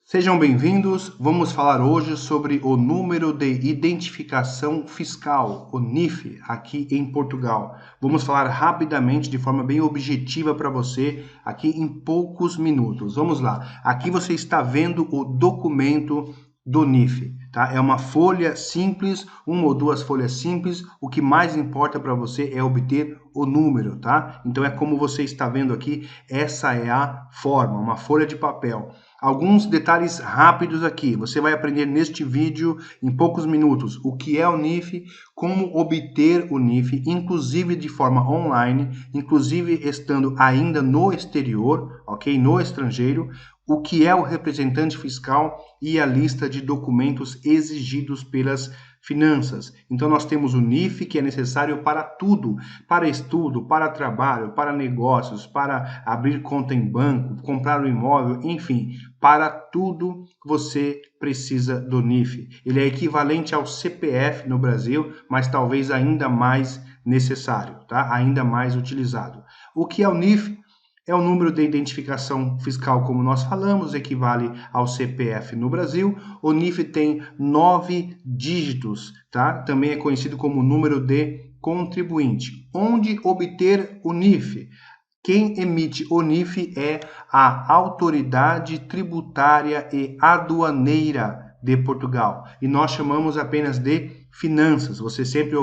Sejam bem-vindos. Vamos falar hoje sobre o número de identificação fiscal, o NIF, aqui em Portugal. Vamos falar rapidamente, de forma bem objetiva para você, aqui em poucos minutos. Vamos lá. Aqui você está vendo o documento do NIF, tá? É uma folha simples, uma ou duas folhas simples. O que mais importa para você é obter o número, tá? Então é como você está vendo aqui, essa é a forma, uma folha de papel. Alguns detalhes rápidos aqui. Você vai aprender neste vídeo, em poucos minutos, o que é o NIF, como obter o NIF, inclusive de forma online, inclusive estando ainda no exterior, ok? No estrangeiro, o que é o representante fiscal e a lista de documentos exigidos pelas finanças. Então nós temos o NIF, que é necessário para tudo, para estudo, para trabalho, para negócios, para abrir conta em banco, comprar um imóvel, enfim, para tudo você precisa do NIF. Ele é equivalente ao CPF no Brasil, mas talvez ainda mais necessário, tá? Ainda mais utilizado. O que é o NIF? É o número de identificação fiscal, como nós falamos, equivale ao CPF no Brasil. O NIF tem 9 dígitos, tá? Também é conhecido como número de contribuinte. Onde obter o NIF? Quem emite o NIF é a Autoridade Tributária e Aduaneira de Portugal. E nós chamamos apenas de finanças. Você sempre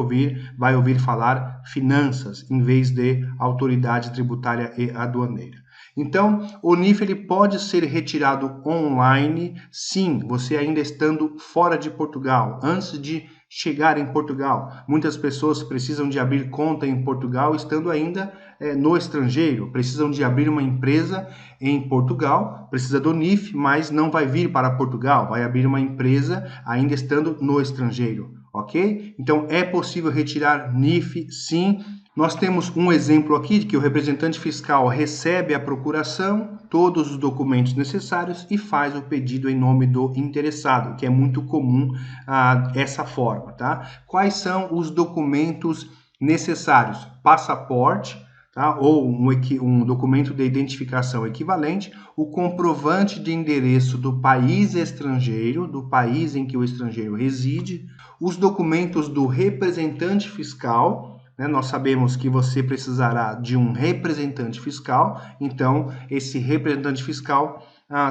vai ouvir falar finanças, em vez de Autoridade Tributária e Aduaneira. Então, o NIF ele pode ser retirado online, sim, você ainda estando fora de Portugal, antes de chegar em Portugal. Muitas pessoas precisam de abrir conta em Portugal estando ainda no estrangeiro, precisam de abrir uma empresa em Portugal, precisa do NIF, mas não vai vir para Portugal, vai abrir uma empresa ainda estando no estrangeiro, ok? Então é possível retirar NIF, sim. Nós temos um exemplo aqui de que o representante fiscal recebe a procuração, todos os documentos necessários e faz o pedido em nome do interessado, que é muito comum essa forma, tá? Quais são os documentos necessários? Passaporte, tá? Ou um documento de identificação equivalente, o comprovante de endereço do país estrangeiro, do país em que o estrangeiro reside, os documentos do representante fiscal. Nós sabemos que você precisará de um representante fiscal, então esse representante fiscal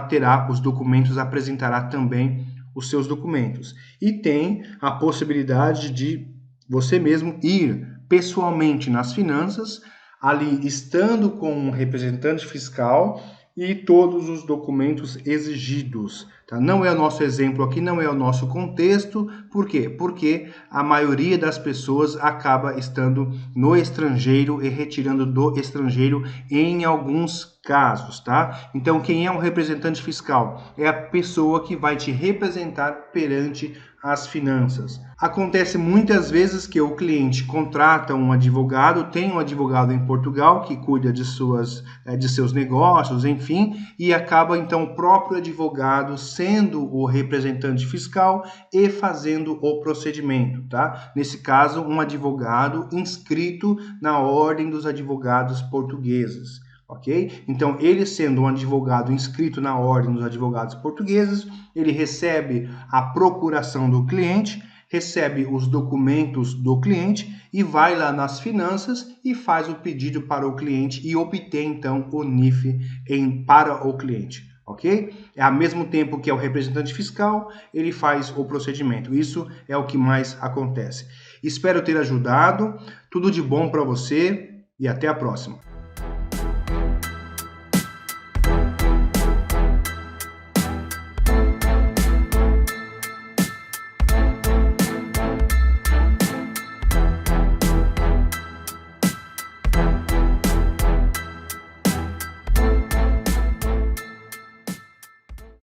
terá os documentos, apresentará também os seus documentos. E tem a possibilidade de você mesmo ir pessoalmente nas finanças, ali estando com um representante fiscal e todos os documentos exigidos. Tá? Não é o nosso exemplo aqui, não é o nosso contexto. Por quê? Porque a maioria das pessoas acaba estando no estrangeiro e retirando do estrangeiro em alguns casos, tá? Então, quem é um representante fiscal? É a pessoa que vai te representar perante as finanças. Acontece muitas vezes que o cliente contrata um advogado, tem um advogado em Portugal que cuida de seus negócios, enfim, e acaba então o próprio advogado sendo o representante fiscal e fazendo o procedimento, tá? Nesse caso, um advogado inscrito na Ordem dos Advogados Portugueses. Ok? Então, ele sendo um advogado inscrito na Ordem dos Advogados Portugueses, ele recebe a procuração do cliente, recebe os documentos do cliente e vai lá nas finanças e faz o pedido para o cliente e obtém, então, o NIF para o cliente. Ok? Ao mesmo tempo que é o representante fiscal, ele faz o procedimento. Isso é o que mais acontece. Espero ter ajudado. Tudo de bom para você e até a próxima.